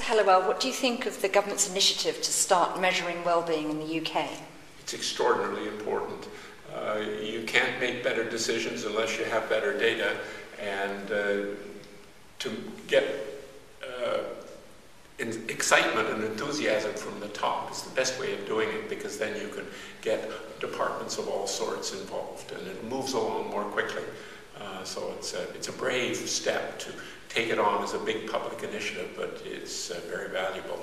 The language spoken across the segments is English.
Helliwell, what do you think of the government's initiative to start measuring well-being in the UK? It's extraordinarily important. You can't make better decisions unless you have better data, and to get excitement and enthusiasm from the top is the best way of doing it, because then you can get departments of all sorts involved and it moves along more quickly. So it's a brave step to take it on as a big public initiative, but it's very valuable.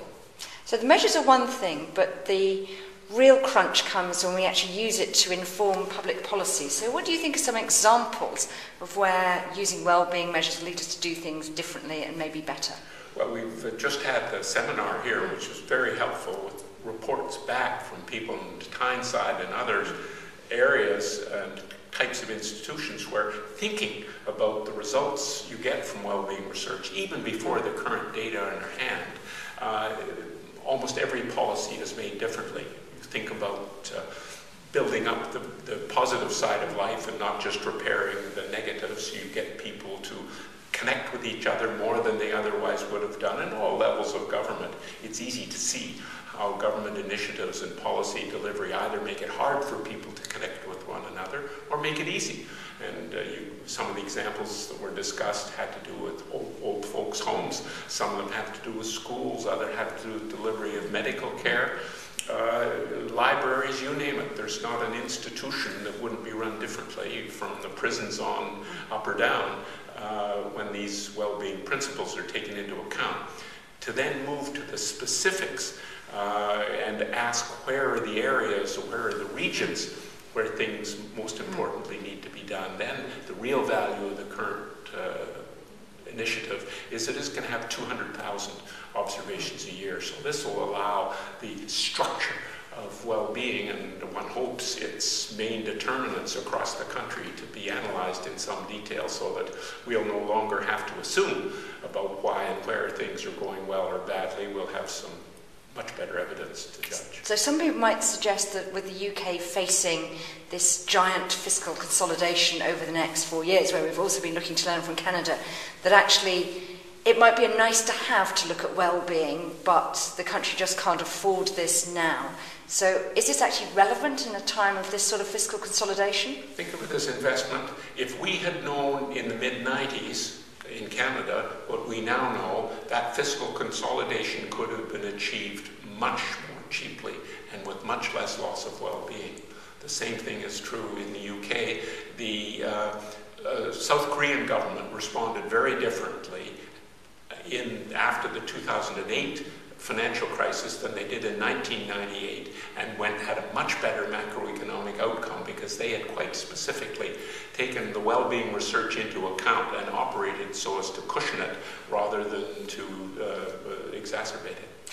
So the measures are one thing, but the real crunch comes when we actually use it to inform public policy. So what do you think are some examples of where using well-being measures lead us to do things differently and maybe better? Well, we've just had a seminar here which was very helpful, with reports back from people in Tyneside and other areas and types of institutions where thinking about the results you get from well-being research, even before the current data are in hand, almost every policy is made differently. You think about building up the positive side of life and not just repairing the negatives. You get people to connect with each other more than they otherwise would have done in all levels of government. It's easy to see how government initiatives and policy delivery either make it hard for people to connect with one another or make it easy. And some of the examples that were discussed had to do with old folks' homes. Some of them have to do with schools, others have to do with delivery of medical care. Libraries, you name it. There's not an institution that wouldn't be run differently, from the prisons on up or down, when these well-being principles are taken into account. To then move to the specifics and ask where are the areas, or where are the regions where things most importantly need to be done, then the real value of the current initiative is that it's going to have 200,000 observations a year. So this will allow the structure of well-being, and one hopes its main determinants across the country, to be analyzed in some detail, so that we'll no longer have to assume about why and where things are going well or badly. We'll have some much better evidence to judge. So some people might suggest that with the UK facing this giant fiscal consolidation over the next 4 years, where we've also been looking to learn from Canada, that actually it might be a nice to have to look at well-being, but the country just can't afford this now. So is this actually relevant in a time of this sort of fiscal consolidation? Think of it as investment. If we had known in the mid-90s in Canada what we now know, that fiscal consolidation could have been achieved much more cheaply and with much less loss of well-being. The same thing is true in the UK. The South Korean government responded very differently after the 2008 financial crisis than they did in 1998, and had a much better macroeconomic outcome, because they had quite specifically taken the well-being research into account and operated so as to cushion it rather than to exacerbate it.